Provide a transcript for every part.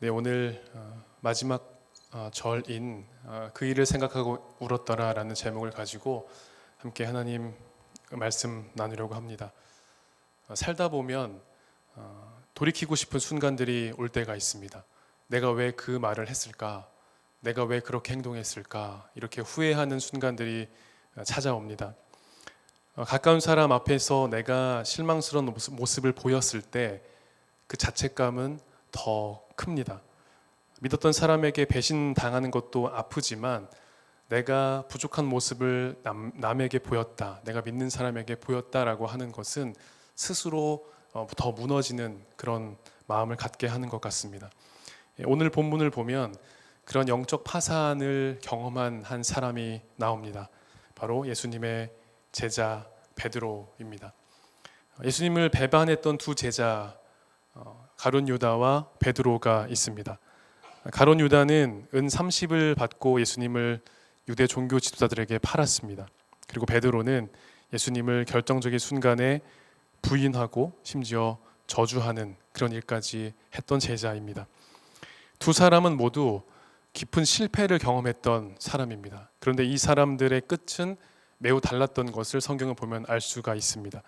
네, 오늘 마지막 절인 그 일을 생각하고 울었더라라는 제목을 가지고 함께 하나님 말씀 나누려고 합니다. 살다 보면 돌이키고 싶은 순간들이 올 때가 있습니다. 내가 왜 그 말을 했을까? 내가 왜 그렇게 행동했을까? 이렇게 후회하는 순간들이 찾아옵니다. 가까운 사람 앞에서 내가 실망스러운 모습을 보였을 때 그 자책감은 더 큽니다. 믿었던 사람에게 배신당하는 것도 아프지만 내가 부족한 모습을 남에게 보였다, 내가 믿는 사람에게 보였다라고 하는 것은 스스로 더 무너지는 그런 마음을 갖게 하는 것 같습니다. 오늘 본문을 보면 그런 영적 파산을 경험한 한 사람이 나옵니다. 바로 예수님의 제자 베드로입니다. 예수님을 배반했던 두 제자 가룟 유다와 베드로가 있습니다. 가룟 유다는 은 30을 받고 예수님을 유대 종교 지도자들에게 팔았습니다. 그리고 베드로는 예수님을 결정적인 순간에 부인하고 심지어 저주하는 그런 일까지 했던 제자입니다. 두 사람은 모두 깊은 실패를 경험했던 사람입니다. 그런데 이 사람들의 끝은 매우 달랐던 것을 성경을 보면 알 수가 있습니다.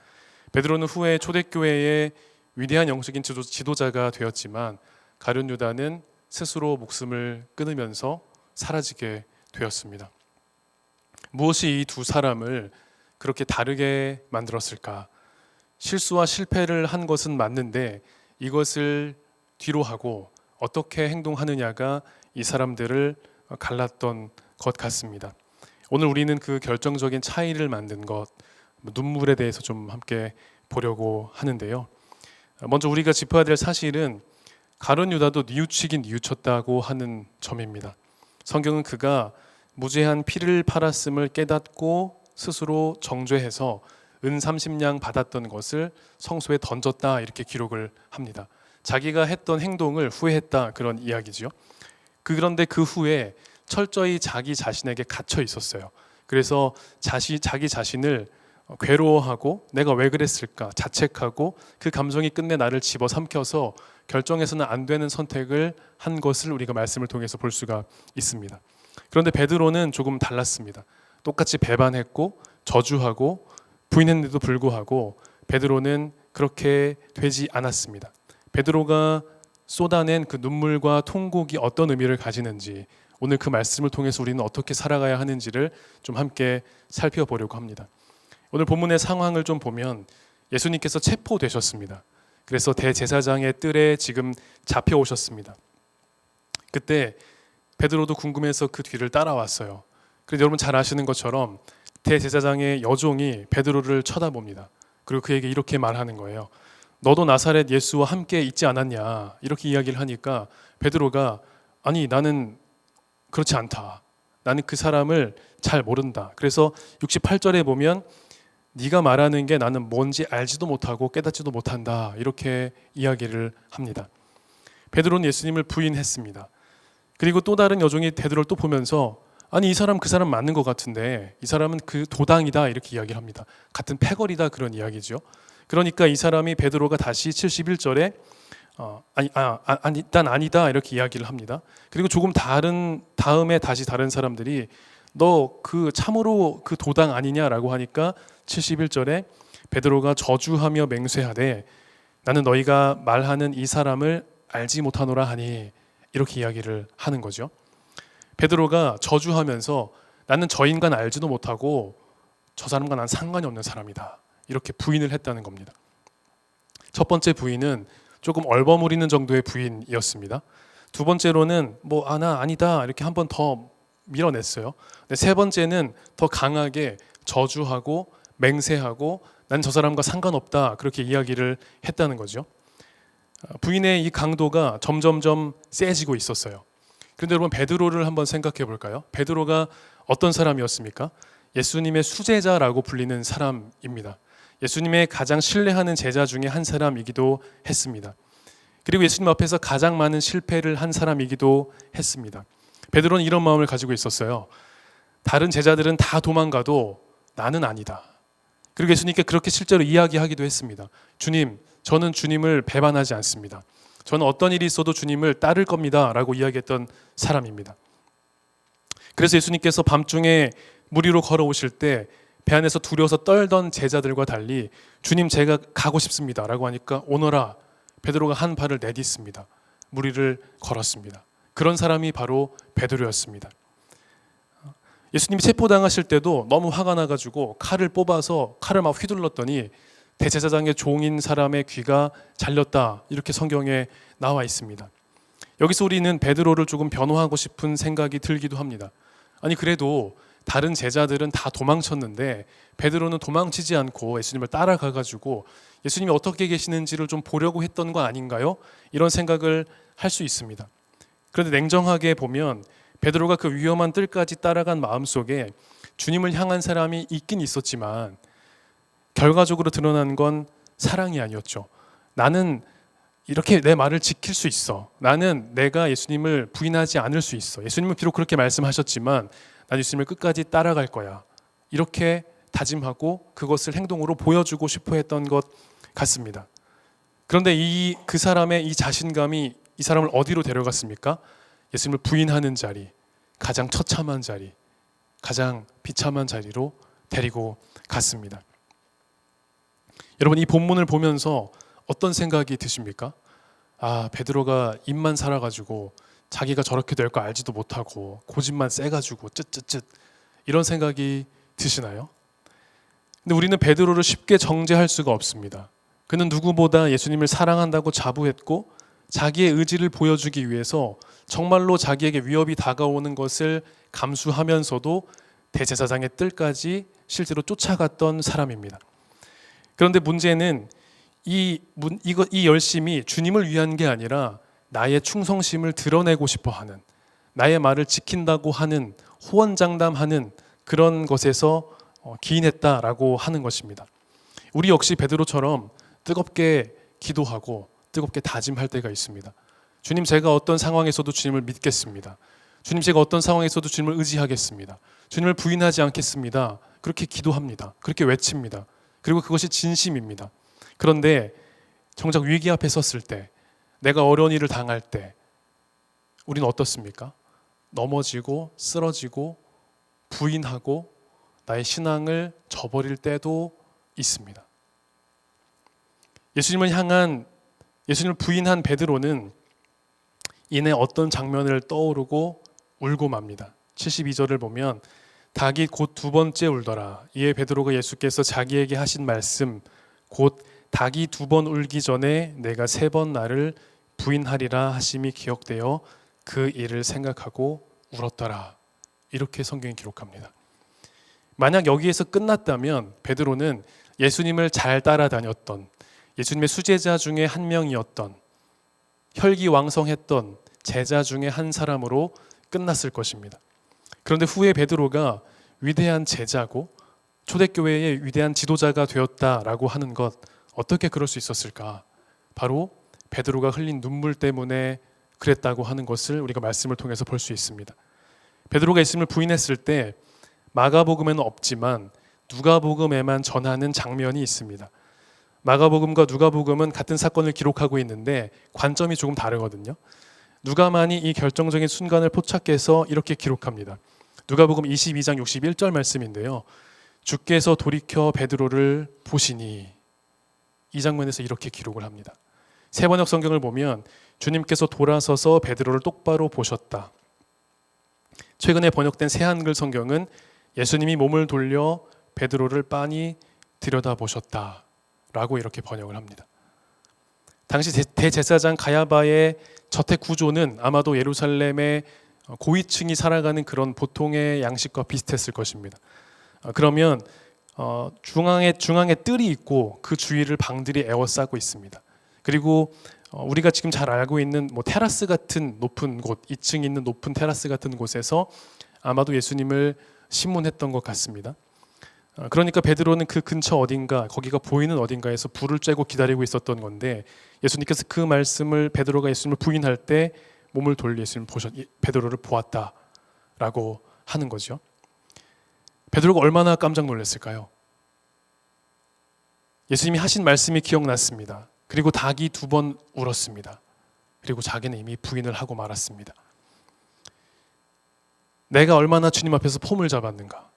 베드로는 후에 초대교회의 위대한 영적인 지도자가 되었지만 가룟 유다는 스스로 목숨을 끊으면서 사라지게 되었습니다. 무엇이 이 두 사람을 그렇게 다르게 만들었을까? 실수와 실패를 한 것은 맞는데 이것을 뒤로 하고 어떻게 행동하느냐가 이 사람들을 갈랐던 것 같습니다. 오늘 우리는 그 결정적인 차이를 만든 것, 눈물에 대해서 좀 함께 보려고 하는데요. 먼저 우리가 짚어야 될 사실은 가룟 유다도 뉘우치긴 뉘우쳤다고 하는 점입니다. 성경은 그가 무죄한 피를 팔았음을 깨닫고 스스로 정죄해서 은 30냥 받았던 것을 성소에 던졌다 이렇게 기록을 합니다. 자기가 했던 행동을 후회했다 그런 이야기죠. 그런데 그 후에 철저히 자기 자신에게 갇혀 있었어요. 그래서 자기 자신을 괴로워하고 내가 왜 그랬을까 자책하고 그 감정이 끝내 나를 집어삼켜서 결정해서는 안 되는 선택을 한 것을 우리가 말씀을 통해서 볼 수가 있습니다. 그런데 베드로는 조금 달랐습니다. 똑같이 배반했고 저주하고 부인했는데도 불구하고 베드로는 그렇게 되지 않았습니다. 베드로가 쏟아낸 그 눈물과 통곡이 어떤 의미를 가지는지 오늘 그 말씀을 통해서 우리는 어떻게 살아가야 하는지를 좀 함께 살펴보려고 합니다. 오늘 본문의 상황을 좀 보면 예수님께서 체포되셨습니다. 그래서 대제사장의 뜰에 지금 잡혀오셨습니다. 그때 베드로도 궁금해서 그 뒤를 따라왔어요. 그런데 여러분 잘 아시는 것처럼 대제사장의 여종이 베드로를 쳐다봅니다. 그리고 그에게 이렇게 말하는 거예요. 너도 나사렛 예수와 함께 있지 않았냐 이렇게 이야기를 하니까 베드로가 아니 나는 그렇지 않다. 나는 그 사람을 잘 모른다. 그래서 68절에 보면 네가 말하는 게 나는 뭔지 알지도 못하고 깨닫지도 못한다 이렇게 이야기를 합니다. 베드로는 예수님을 부인했습니다. 그리고 또 다른 여종이 베드로를 또 보면서 아니 이 사람 그 사람 맞는 것 같은데 이 사람은 그 도당이다 이렇게 이야기를 합니다. 같은 패거리다 그런 이야기죠. 그러니까 이 사람이 베드로가 다시 71절에 일단 아니다 이렇게 이야기를 합니다. 그리고 조금 다른 다음에 다시 다른 사람들이 너 그 참으로 그 도당 아니냐라고 하니까 71절에 베드로가 저주하며 맹세하되 나는 너희가 말하는 이 사람을 알지 못하노라 하니 이렇게 이야기를 하는 거죠. 베드로가 저주하면서 나는 저 인간 알지도 못하고 저 사람과 난 상관이 없는 사람이다 이렇게 부인을 했다는 겁니다. 첫 번째 부인은 조금 얼버무리는 정도의 부인이었습니다. 두 번째로는 나 아니다 이렇게 한 번 더 밀어냈어요. 근데 세 번째는 더 강하게 저주하고 맹세하고 난 저 사람과 상관없다 그렇게 이야기를 했다는 거죠. 부인의 이 강도가 점점점 세지고 있었어요. 그런데 여러분 베드로를 한번 생각해 볼까요? 베드로가 어떤 사람이었습니까? 예수님의 수제자라고 불리는 사람입니다. 예수님의 가장 신뢰하는 제자 중에 한 사람이기도 했습니다. 그리고 예수님 앞에서 가장 많은 실패를 한 사람이기도 했습니다. 베드로는 이런 마음을 가지고 있었어요. 다른 제자들은 다 도망가도 나는 아니다. 그리고 예수님께 그렇게 실제로 이야기하기도 했습니다. 주님, 저는 주님을 배반하지 않습니다. 저는 어떤 일이 있어도 주님을 따를 겁니다 라고 이야기했던 사람입니다. 그래서 예수님께서 밤중에 물 위로 걸어오실 때 배 안에서 두려워서 떨던 제자들과 달리 주님 제가 가고 싶습니다 라고 하니까 오너라, 베드로가 한 발을 내딛습니다. 물 위를 걸었습니다. 그런 사람이 바로 베드로였습니다. 예수님이 체포당하실 때도 너무 화가 나가지고 칼을 뽑아서 칼을 막 휘둘렀더니 대제사장의 종인 사람의 귀가 잘렸다, 이렇게 성경에 나와 있습니다. 여기서 우리는 베드로를 조금 변호하고 싶은 생각이 들기도 합니다. 아니 그래도 다른 제자들은 다 도망쳤는데 베드로는 도망치지 않고 예수님을 따라가가지고 예수님이 어떻게 계시는지를 좀 보려고 했던 거 아닌가요? 이런 생각을 할 수 있습니다. 그런데 냉정하게 보면 베드로가 그 위험한 뜰까지 따라간 마음속에 주님을 향한 사람이 있긴 있었지만 결과적으로 드러난 건 사랑이 아니었죠. 나는 이렇게 내 말을 지킬 수 있어. 나는 내가 예수님을 부인하지 않을 수 있어. 예수님은 비록 그렇게 말씀하셨지만 난 예수님을 끝까지 따라갈 거야. 이렇게 다짐하고 그것을 행동으로 보여주고 싶어 했던 것 같습니다. 그런데 그 사람의 이 자신감이 이 사람을 어디로 데려갔습니까? 예수님을 부인하는 자리, 가장 처참한 자리, 가장 비참한 자리로 데리고 갔습니다. 여러분, 이 본문을 보면서 어떤 생각이 드십니까? 아, 베드로가 입만 살아가지고 자기가 저렇게 될 거 알지도 못하고 고집만 세가지고 쯧쯧쯧, 이런 생각이 드시나요? 근데 우리는 베드로를 쉽게 정죄할 수가 없습니다. 그는 누구보다 예수님을 사랑한다고 자부했고 자기의 의지를 보여주기 위해서 정말로 자기에게 위협이 다가오는 것을 감수하면서도 대제사장의 뜰까지 실제로 쫓아갔던 사람입니다. 그런데 문제는 이 열심이 주님을 위한 게 아니라 나의 충성심을 드러내고 싶어 하는, 나의 말을 지킨다고 하는, 호언장담하는 그런 것에서 기인했다라고 하는 것입니다. 우리 역시 베드로처럼 뜨겁게 기도하고 뜨겁게 다짐할 때가 있습니다. 주님, 제가 어떤 상황에서도 주님을 믿겠습니다. 주님, 제가 어떤 상황에서도 주님을 의지하겠습니다. 주님을 부인하지 않겠습니다. 그렇게 기도합니다. 그렇게 외칩니다. 그리고 그것이 진심입니다. 그런데 정작 위기 앞에 섰을 때, 내가 어려운 일을 당할 때 우리는 어떻습니까? 넘어지고 쓰러지고 부인하고 나의 신앙을 저버릴 때도 있습니다. 예수님을 부인한 베드로는 이내 어떤 장면을 떠오르고 울고 맙니다. 72절을 보면 닭이 곧 두 번째 울더라. 이에 베드로가 예수께서 자기에게 하신 말씀, 곧 닭이 두 번 울기 전에 내가 세 번 나를 부인하리라 하심이 기억되어 그 일을 생각하고 울었더라. 이렇게 성경이 기록합니다. 만약 여기에서 끝났다면 베드로는 예수님을 잘 따라다녔던, 예수님의 수제자 중에 한 명이었던, 혈기왕성했던 제자 중에 한 사람으로 끝났을 것입니다. 그런데 후에 베드로가 위대한 제자고 초대교회의 위대한 지도자가 되었다라고 하는 것, 어떻게 그럴 수 있었을까? 바로 베드로가 흘린 눈물 때문에 그랬다고 하는 것을 우리가 말씀을 통해서 볼 수 있습니다. 베드로가 예수님을 부인했을 때 마가복음에는 없지만 누가복음에만 전하는 장면이 있습니다. 마가복음과 누가복음은 같은 사건을 기록하고 있는데 관점이 조금 다르거든요. 누가만이 이 결정적인 순간을 포착해서 이렇게 기록합니다. 누가복음 22장 61절 말씀인데요. 주께서 돌이켜 베드로를 보시니, 이 장면에서 이렇게 기록을 합니다. 세번역 성경을 보면 주님께서 돌아서서 베드로를 똑바로 보셨다. 최근에 번역된 새한글 성경은 예수님이 몸을 돌려 베드로를 빤히 들여다보셨다 라고 이렇게 번역을 합니다. 당시 대제사장 가야바의 저택 구조는 아마도 예루살렘의 고위층이 살아가는 그런 보통의 양식과 비슷했을 것입니다. 그러면 중앙에 뜰이 있고 그 주위를 방들이 에워싸고 있습니다. 그리고 우리가 지금 잘 알고 있는 테라스 같은 높은 곳, 2층 있는 높은 테라스 같은 곳에서 아마도 예수님을 심문했던 것 같습니다. 그러니까 베드로는 그 근처 어딘가, 거기가 보이는 어딘가에서 불을 쬐고 기다리고 있었던 건데, 예수님께서 그 말씀을, 베드로가 예수님을 부인할 때 몸을 돌려 베드로를 보았다라고 하는 거죠. 베드로가 얼마나 깜짝 놀랐을까요? 예수님이 하신 말씀이 기억났습니다. 그리고 닭이 두 번 울었습니다. 그리고 자기는 이미 부인을 하고 말았습니다. 내가 얼마나 주님 앞에서 폼을 잡았는가,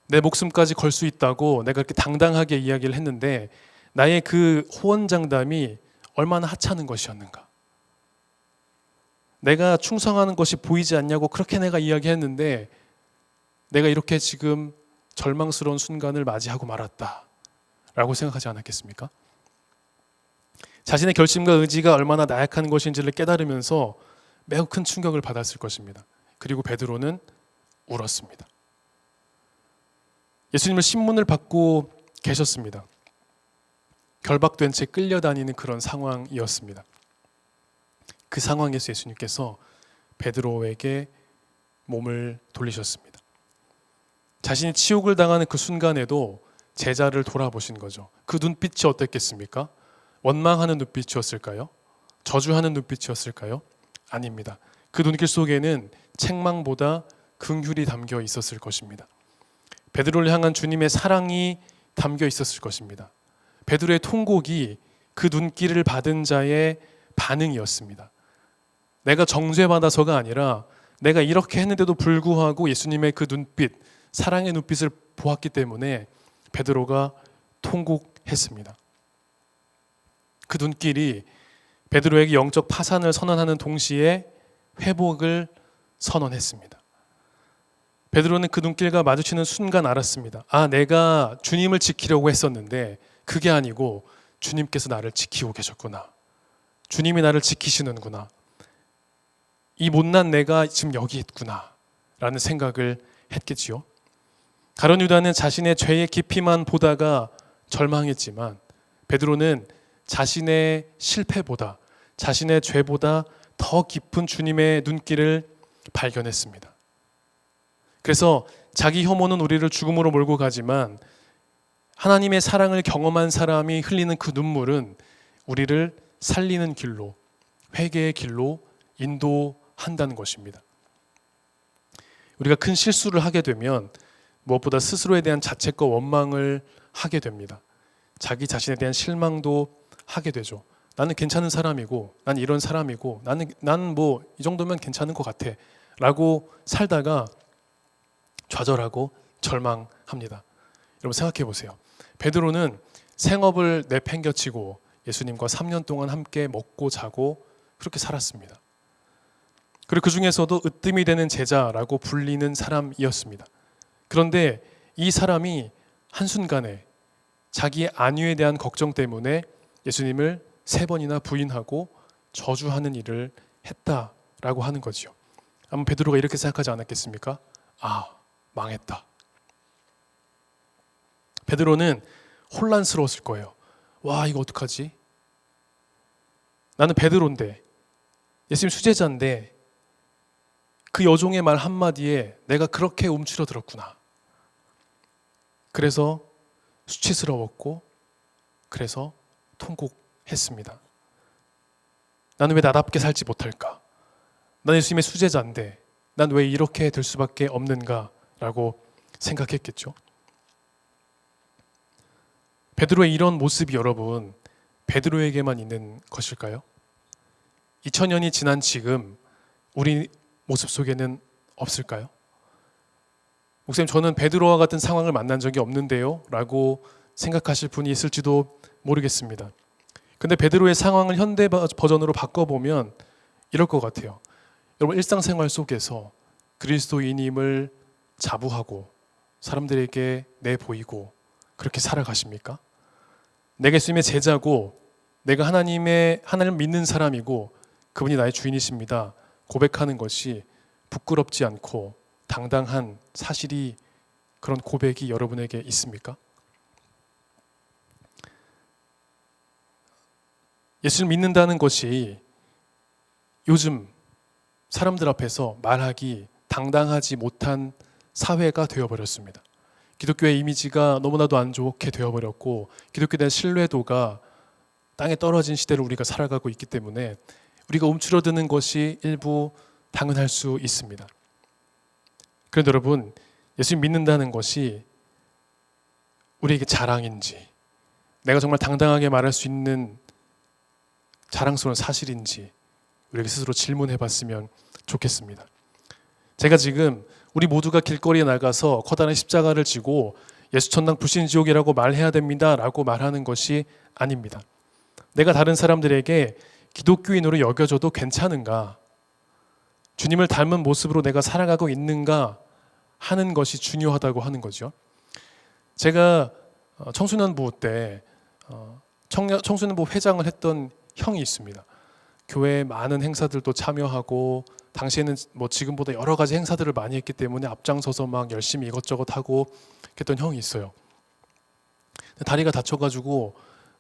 내 목숨까지 걸 수 있다고 내가 이렇게 당당하게 이야기를 했는데 나의 그 호언장담이 얼마나 하찮은 것이었는가. 내가 충성하는 것이 보이지 않냐고 그렇게 내가 이야기했는데 내가 이렇게 지금 절망스러운 순간을 맞이하고 말았다 라고 생각하지 않았겠습니까? 자신의 결심과 의지가 얼마나 나약한 것인지를 깨달으면서 매우 큰 충격을 받았을 것입니다. 그리고 베드로는 울었습니다. 예수님을 신문을 받고 계셨습니다. 결박된 채 끌려다니는 그런 상황이었습니다. 그 상황에서 예수님께서 베드로에게 몸을 돌리셨습니다. 자신이 치욕을 당하는 그 순간에도 제자를 돌아보신 거죠. 그 눈빛이 어땠겠습니까? 원망하는 눈빛이었을까요? 저주하는 눈빛이었을까요? 아닙니다. 그 눈길 속에는 책망보다 긍휼이 담겨 있었을 것입니다. 베드로를 향한 주님의 사랑이 담겨 있었을 것입니다. 베드로의 통곡이 그 눈길을 받은 자의 반응이었습니다. 내가 정죄받아서가 아니라 내가 이렇게 했는데도 불구하고 예수님의 그 눈빛, 사랑의 눈빛을 보았기 때문에 베드로가 통곡했습니다. 그 눈길이 베드로에게 영적 파산을 선언하는 동시에 회복을 선언했습니다. 베드로는 그 눈길과 마주치는 순간 알았습니다. 아, 내가 주님을 지키려고 했었는데 그게 아니고 주님께서 나를 지키고 계셨구나. 주님이 나를 지키시는구나. 이 못난 내가 지금 여기 있구나 라는 생각을 했겠지요. 가룟 유다는 자신의 죄의 깊이만 보다가 절망했지만 베드로는 자신의 실패보다, 자신의 죄보다 더 깊은 주님의 눈길을 발견했습니다. 그래서 자기 혐오는 우리를 죽음으로 몰고 가지만 하나님의 사랑을 경험한 사람이 흘리는 그 눈물은 우리를 살리는 길로, 회개의 길로 인도한다는 것입니다. 우리가 큰 실수를 하게 되면 무엇보다 스스로에 대한 자책과 원망을 하게 됩니다. 자기 자신에 대한 실망도 하게 되죠. 나는 괜찮은 사람이고, 난 이런 사람이고, 나는 뭐 이 정도면 괜찮은 것 같아 라고 살다가 좌절하고 절망합니다. 여러분 생각해 보세요. 베드로는 생업을 내팽겨치고 예수님과 3년 동안 함께 먹고 자고 그렇게 살았습니다. 그리고 그 중에서도 으뜸이 되는 제자라고 불리는 사람이었습니다. 그런데 이 사람이 한순간에 자기의 안위에 대한 걱정 때문에 예수님을 3번이나 부인하고 저주하는 일을 했다라고 하는 거지요. 아마 베드로가 이렇게 생각하지 않았겠습니까? 아, 망했다. 베드로는 혼란스러웠을 거예요. 와, 이거 어떡하지? 나는 베드로인데, 예수님 수제자인데 그 여종의 말 한마디에 내가 그렇게 움츠러들었구나. 그래서 수치스러웠고 그래서 통곡했습니다. 나는 왜 나답게 살지 못할까? 난 예수님의 수제자인데 난 왜 이렇게 될 수밖에 없는가? 라고 생각했겠죠. 베드로의 이런 모습이 여러분 베드로에게만 있는 것일까요? 2000년이 지난 지금 우리 모습 속에는 없을까요? 목사님, 저는 베드로와 같은 상황을 만난 적이 없는데요 라고 생각하실 분이 있을지도 모르겠습니다. 근데 베드로의 상황을 현대 버전으로 바꿔보면 이럴 것 같아요. 여러분, 일상생활 속에서 그리스도인임을 자부하고 사람들에게 내보이고 그렇게 살아가십니까? 내가 예수님의 제자고 내가 하나님을 믿는 사람이고 그분이 나의 주인이십니다 고백하는 것이 부끄럽지 않고 당당한 사실이, 그런 고백이 여러분에게 있습니까? 예수를 믿는다는 것이 요즘 사람들 앞에서 말하기 당당하지 못한 사회가 되어버렸습니다. 기독교의 이미지가 너무나도 안 좋게 되어버렸고 기독교에 대한 신뢰도가 땅에 떨어진 시대를 우리가 살아가고 있기 때문에 우리가 움츠러드는 것이 일부 당연할 수 있습니다. 그런데 여러분, 예수 믿는다는 것이 우리에게 자랑인지, 내가 정말 당당하게 말할 수 있는 자랑스러운 사실인지 우리에게 스스로 질문해 봤으면 좋겠습니다. 제가 지금 우리 모두가 길거리에 나가서 커다란 십자가를 지고 예수 천당 불신 지옥이라고 말해야 됩니다 라고 말하는 것이 아닙니다. 내가 다른 사람들에게 기독교인으로 여겨져도 괜찮은가? 주님을 닮은 모습으로 내가 살아가고 있는가 하는 것이 중요하다고 하는 거죠. 제가 청소년부 때 청소년부 회장을 했던 형이 있습니다. 교회 많은 행사들도 참여하고 당시에는 뭐 지금보다 여러 가지 행사들을 많이 했기 때문에 앞장서서 막 열심히 이것저것 하고 했던 형이 있어요. 다리가 다쳐가지고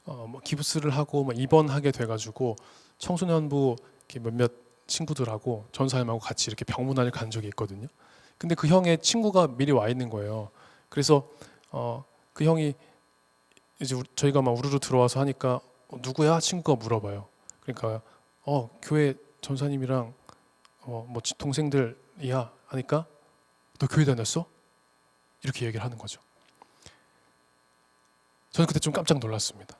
뭐 기부스를 하고 입원하게 돼가지고 청소년부 몇몇 친구들하고 전사님하고 같이 이렇게 병문안을 간 적이 있거든요. 근데 그 형의 친구가 미리 와 있는 거예요. 그래서 그 형이 이제 저희가 막 우르르 들어와서 하니까 누구야? 친구가 물어봐요. 그러니까 교회 전사님이랑 뭐 동생들이야 하니까 너 교회 다녔어? 이렇게 얘기를 하는 거죠. 저는 그때 좀 깜짝 놀랐습니다.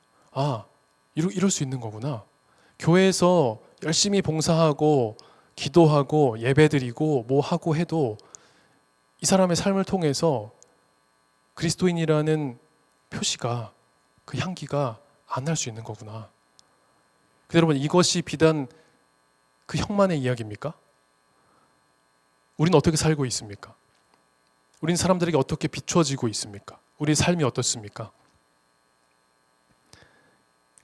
이럴 수 있는 거구나. 교회에서 열심히 봉사하고 기도하고 예배드리고 뭐 하고 해도 이 사람의 삶을 통해서 그리스도인이라는 표시가, 그 향기가 안 날 수 있는 거구나. 여러분, 이것이 비단 그 형만의 이야기입니까? 우리는 어떻게 살고 있습니까? 우리는 사람들에게 어떻게 비춰지고 있습니까? 우리의 삶이 어떻습니까?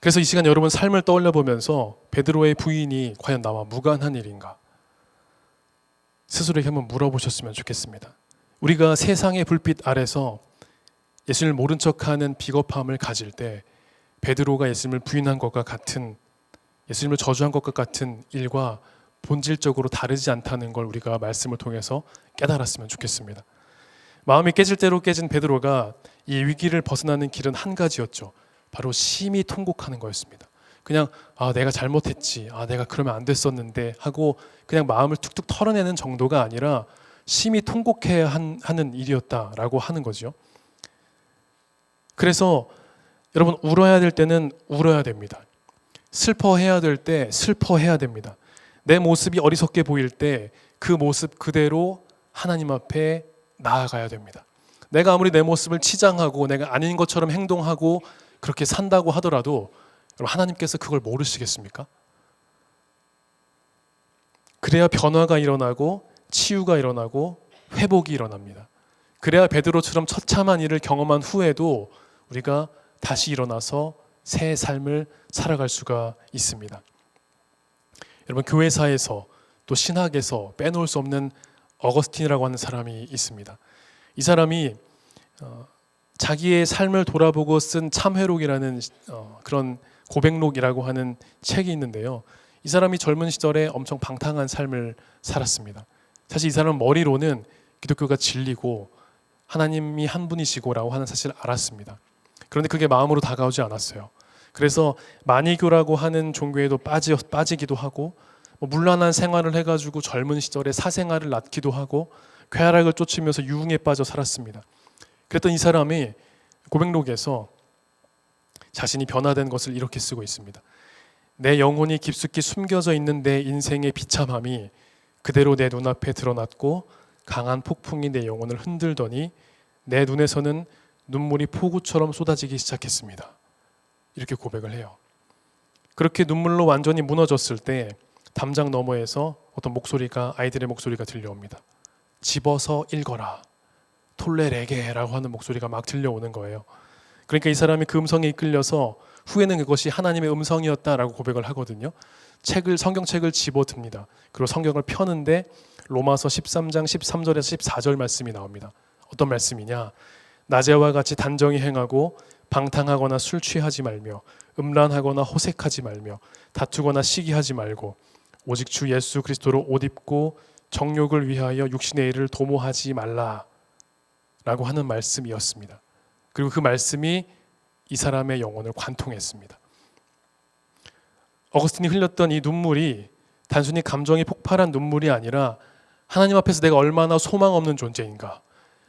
그래서 이 시간 여러분 삶을 떠올려 보면서 베드로의 부인이 과연 나와 무관한 일인가? 스스로에게 한번 물어보셨으면 좋겠습니다. 우리가 세상의 불빛 아래서 예수님을 모른 척하는 비겁함을 가질 때 베드로가 예수님을 부인한 것과 같은, 예수님을 저주한 것과 같은 일과 본질적으로 다르지 않다는 걸 우리가 말씀을 통해서 깨달았으면 좋겠습니다. 마음이 깨질 대로 깨진 베드로가 이 위기를 벗어나는 길은 한 가지였죠. 바로 심히 통곡하는 거였습니다. 그냥 내가 잘못했지, 내가 그러면 안 됐었는데 하고 그냥 마음을 툭툭 털어내는 정도가 아니라 심히 통곡해야 하는 일이었다라고 하는 거죠. 그래서 여러분, 울어야 될 때는 울어야 됩니다. 슬퍼해야 될 때 슬퍼해야 됩니다. 내 모습이 어리석게 보일 때 그 모습 그대로 하나님 앞에 나아가야 됩니다. 내가 아무리 내 모습을 치장하고 내가 아닌 것처럼 행동하고 그렇게 산다고 하더라도 하나님께서 그걸 모르시겠습니까? 그래야 변화가 일어나고 치유가 일어나고 회복이 일어납니다. 그래야 베드로처럼 처참한 일을 경험한 후에도 우리가 다시 일어나서 새 삶을 살아갈 수가 있습니다. 여러분, 교회사에서 또 신학에서 빼놓을 수 없는 어거스틴이라고 하는 사람이 있습니다. 이 사람이 자기의 삶을 돌아보고 쓴 참회록이라는 그런 고백록이라고 하는 책이 있는데요. 이 사람이 젊은 시절에 엄청 방탕한 삶을 살았습니다. 사실 이 사람은 머리로는 기독교가 진리고 하나님이 한 분이시고라고 하는 사실을 알았습니다. 그런데 그게 마음으로 다가오지 않았어요. 그래서 마니교라고 하는 종교에도 빠지기도 하고 문란한 생활을 해가지고 젊은 시절에 사생활을 낳기도 하고 쾌락을 쫓으면서 유흥에 빠져 살았습니다. 그랬던 이 사람이 고백록에서 자신이 변화된 것을 이렇게 쓰고 있습니다. 내 영혼이 깊숙이 숨겨져 있는 내 인생의 비참함이 그대로 내 눈앞에 드러났고 강한 폭풍이 내 영혼을 흔들더니 내 눈에서는 눈물이 폭우처럼 쏟아지기 시작했습니다. 이렇게 고백을 해요. 그렇게 눈물로 완전히 무너졌을 때 담장 너머에서 어떤 목소리가, 아이들의 목소리가 들려옵니다. 집어서 읽어라. 톨레레게라고 하는 목소리가 막 들려오는 거예요. 그러니까 이 사람이 그 음성에 이끌려서 후에는 그것이 하나님의 음성이었다라고 고백을 하거든요. 성경책을 집어듭니다. 그리고 성경을 펴는데 로마서 13장 13절에서 14절 말씀이 나옵니다. 어떤 말씀이냐? 낮에와 같이 단정히 행하고 방탕하거나 술 취하지 말며 음란하거나 호색하지 말며 다투거나 시기하지 말고 오직 주 예수 그리스도로 옷 입고 정욕을 위하여 육신의 일을 도모하지 말라라고 하는 말씀이었습니다. 그리고 그 말씀이 이 사람의 영혼을 관통했습니다. 어거스틴이 흘렸던 이 눈물이 단순히 감정이 폭발한 눈물이 아니라 하나님 앞에서 내가 얼마나 소망 없는 존재인가,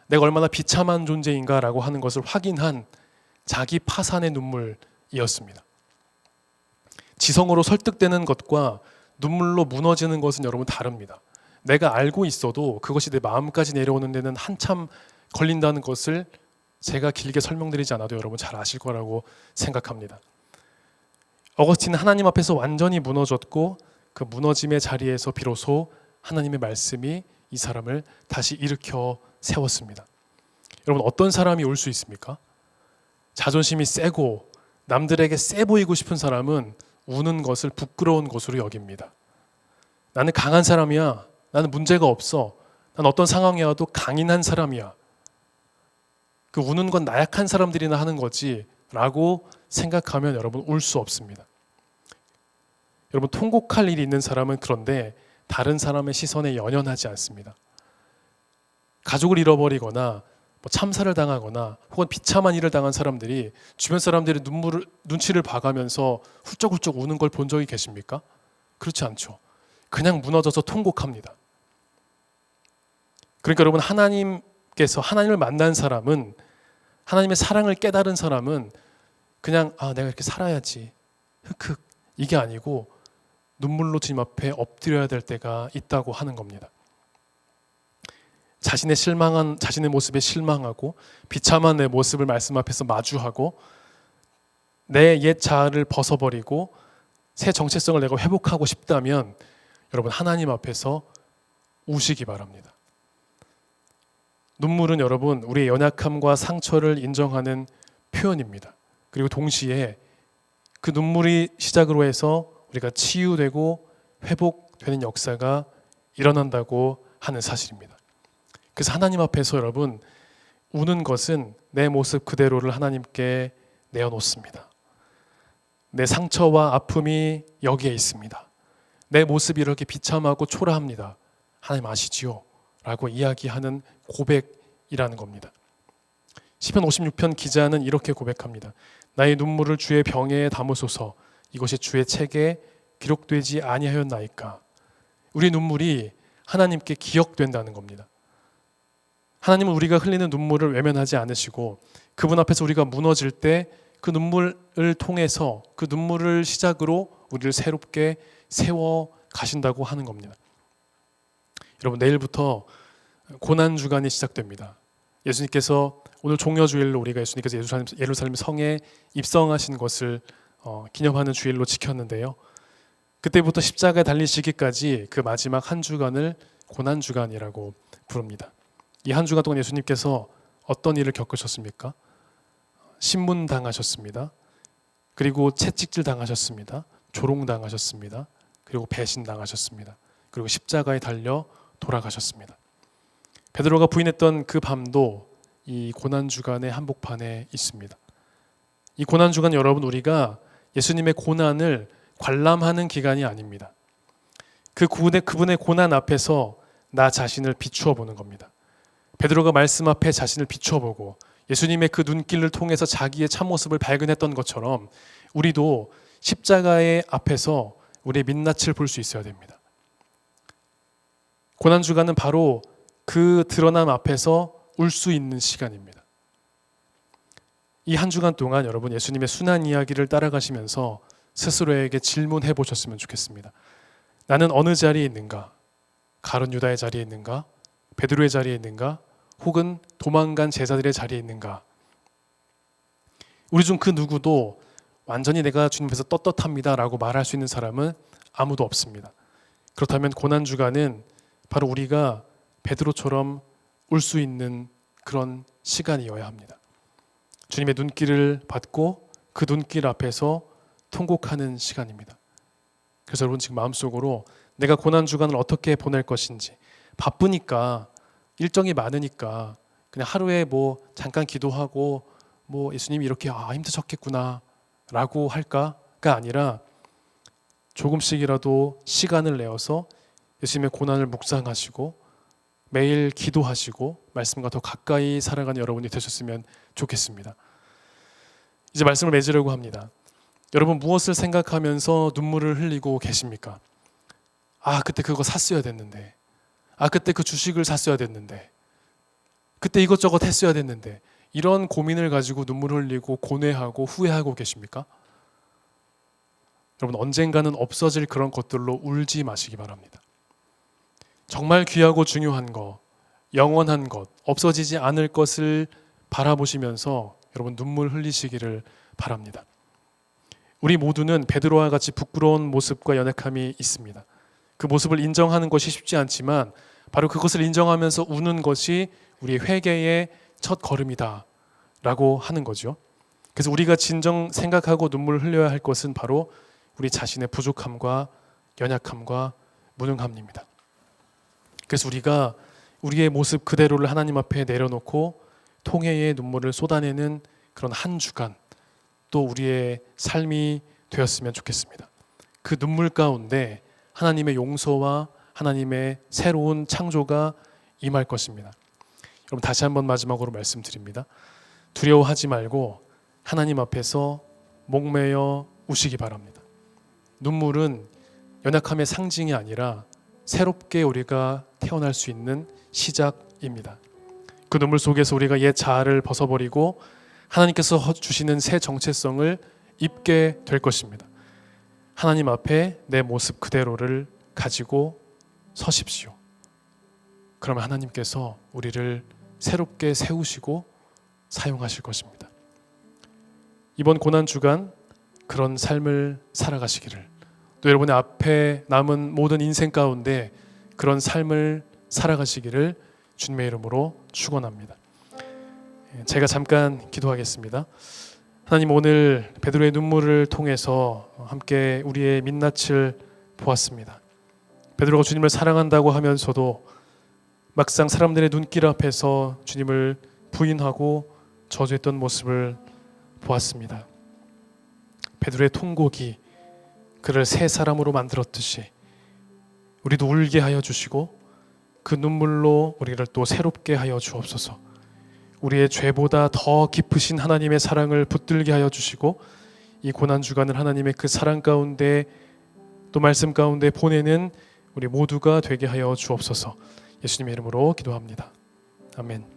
내가 얼마나 비참한 존재인가라고 하는 것을 확인한 자기 파산의 눈물이었습니다. 지성으로 설득되는 것과 눈물로 무너지는 것은 여러분 다릅니다. 내가 알고 있어도 그것이 내 마음까지 내려오는 데는 한참 걸린다는 것을 제가 길게 설명드리지 않아도 여러분 잘 아실 거라고 생각합니다. 어거스틴은 하나님 앞에서 완전히 무너졌고 그 무너짐의 자리에서 비로소 하나님의 말씀이 이 사람을 다시 일으켜 세웠습니다. 여러분, 어떤 사람이 올 수 있습니까? 자존심이 세고 남들에게 세 보이고 싶은 사람은 우는 것을 부끄러운 것으로 여깁니다. 나는 강한 사람이야. 나는 문제가 없어. 난 어떤 상황에 와도 강인한 사람이야. 그 우는 건 나약한 사람들이나 하는 거지 라고 생각하면 여러분 울 수 없습니다. 여러분, 통곡할 일이 있는 사람은 그런데 다른 사람의 시선에 연연하지 않습니다. 가족을 잃어버리거나 참사를 당하거나 혹은 비참한 일을 당한 사람들이 주변 사람들의 눈치를 봐가면서 훌쩍훌쩍 우는 걸 본 적이 계십니까? 그렇지 않죠. 그냥 무너져서 통곡합니다. 그러니까 여러분, 하나님께서 하나님을 만난 사람은, 하나님의 사랑을 깨달은 사람은 그냥 내가 이렇게 살아야지 흑흑 이게 아니고 눈물로 주님 앞에 엎드려야 될 때가 있다고 하는 겁니다. 자신의 모습에 실망하고 비참한 내 모습을 말씀 앞에서 마주하고 내 옛 자아를 벗어버리고 새 정체성을 내가 회복하고 싶다면 여러분, 하나님 앞에서 우시기 바랍니다. 눈물은 여러분, 우리의 연약함과 상처를 인정하는 표현입니다. 그리고 동시에 그 눈물이 시작으로 해서 우리가 치유되고 회복되는 역사가 일어난다고 하는 사실입니다. 그래서 하나님 앞에서 여러분, 우는 것은 내 모습 그대로를 하나님께 내어놓습니다. 내 상처와 아픔이 여기에 있습니다. 내 모습이 이렇게 비참하고 초라합니다. 하나님 아시지요? 라고 이야기하는 고백이라는 겁니다. 시편 56편 기자는 이렇게 고백합니다. 나의 눈물을 주의 병에 담으소서. 이것이 주의 책에 기록되지 아니하였나이까. 우리 눈물이 하나님께 기억된다는 겁니다. 하나님은 우리가 흘리는 눈물을 외면하지 않으시고 그분 앞에서 우리가 무너질 때 그 눈물을 통해서 그 눈물을 시작으로 우리를 새롭게 세워 가신다고 하는 겁니다. 여러분, 내일부터 고난주간이 시작됩니다. 예수님께서 오늘 종려주일로 우리가 예수님께서 예루살렘 성에 입성하신 것을 기념하는 주일로 지켰는데요. 그때부터 십자가에 달리시기까지 그 마지막 한 주간을 고난주간이라고 부릅니다. 이 한 주간 동안 예수님께서 어떤 일을 겪으셨습니까? 신문 당하셨습니다. 그리고 채찍질 당하셨습니다. 조롱 당하셨습니다. 그리고 배신 당하셨습니다. 그리고 십자가에 달려 돌아가셨습니다. 베드로가 부인했던 그 밤도 이 고난주간의 한복판에 있습니다. 이 고난주간 여러분, 우리가 예수님의 고난을 관람하는 기간이 아닙니다. 그분의 고난 앞에서 나 자신을 비추어 보는 겁니다. 베드로가 말씀 앞에 자신을 비추어 보고 예수님의 그 눈길을 통해서 자기의 참모습을 발견했던 것처럼 우리도 십자가의 앞에서 우리의 민낯을 볼 수 있어야 됩니다. 고난주간은 바로 그 드러남 앞에서 울 수 있는 시간입니다. 이 한 주간 동안 여러분, 예수님의 순환 이야기를 따라가시면서 스스로에게 질문해 보셨으면 좋겠습니다. 나는 어느 자리에 있는가? 가룟 유다의 자리에 있는가? 베드로의 자리에 있는가? 혹은 도망간 제자들의 자리에 있는가? 우리 중 그 누구도 완전히 내가 주님 앞에서 떳떳합니다 라고 말할 수 있는 사람은 아무도 없습니다. 그렇다면 고난주간은 바로 우리가 베드로처럼 울 수 있는 그런 시간이어야 합니다. 주님의 눈길을 받고 그 눈길 앞에서 통곡하는 시간입니다. 그래서 여러분, 지금 마음속으로 내가 고난주간을 어떻게 보낼 것인지, 바쁘니까 일정이 많으니까 그냥 하루에 잠깐 기도하고 예수님이 이렇게 힘드셨겠구나 라고 할까가 아니라 조금씩이라도 시간을 내어서 예수님의 고난을 묵상하시고 매일 기도하시고 말씀과 더 가까이 살아가는 여러분이 되셨으면 좋겠습니다. 이제 말씀을 맺으려고 합니다. 여러분, 무엇을 생각하면서 눈물을 흘리고 계십니까? 그때 그거 샀어야 됐는데, 그때 그 주식을 샀어야 됐는데, 그때 이것저것 했어야 됐는데, 이런 고민을 가지고 눈물을 흘리고 고뇌하고 후회하고 계십니까? 여러분, 언젠가는 없어질 그런 것들로 울지 마시기 바랍니다. 정말 귀하고 중요한 것, 영원한 것, 없어지지 않을 것을 바라보시면서 여러분 눈물 흘리시기를 바랍니다. 우리 모두는 베드로와 같이 부끄러운 모습과 연약함이 있습니다. 그 모습을 인정하는 것이 쉽지 않지만 바로 그것을 인정하면서 우는 것이 우리의 회개의 첫 걸음이다 라고 하는 거죠. 그래서 우리가 진정 생각하고 눈물을 흘려야 할 것은 바로 우리 자신의 부족함과 연약함과 무능함입니다. 그래서 우리가 우리의 모습 그대로를 하나님 앞에 내려놓고 통회의 눈물을 쏟아내는 그런 한 주간, 또 우리의 삶이 되었으면 좋겠습니다. 그 눈물 가운데 하나님의 용서와 하나님의 새로운 창조가 임할 것입니다. 여러분, 다시 한번 마지막으로 말씀드립니다. 두려워하지 말고 하나님 앞에서 목매어 우시기 바랍니다. 눈물은 연약함의 상징이 아니라 새롭게 우리가 태어날 수 있는 시작입니다. 그 눈물 속에서 우리가 옛 자아를 벗어버리고 하나님께서 주시는 새 정체성을 입게 될 것입니다. 하나님 앞에 내 모습 그대로를 가지고 서십시오. 그러면 하나님께서 우리를 새롭게 세우시고 사용하실 것입니다. 이번 고난 주간 그런 삶을 살아가시기를, 또 여러분의 앞에 남은 모든 인생 가운데 그런 삶을 살아가시기를 주님의 이름으로 축원합니다. 제가 잠깐 기도하겠습니다. 하나님, 오늘 베드로의 눈물을 통해서 함께 우리의 민낯을 보았습니다. 베드로가 주님을 사랑한다고 하면서도 막상 사람들의 눈길 앞에서 주님을 부인하고 저주했던 모습을 보았습니다. 베드로의 통곡이 그를 새 사람으로 만들었듯이 우리도 울게 하여 주시고 그 눈물로 우리를 또 새롭게 하여 주옵소서. 우리의 죄보다 더 깊으신 하나님의 사랑을 붙들게 하여 주시고 이 고난 주간을 하나님의 그 사랑 가운데 또 말씀 가운데 보내는 우리 모두가 되게 하여 주옵소서. 예수님의 이름으로 기도합니다. 아멘.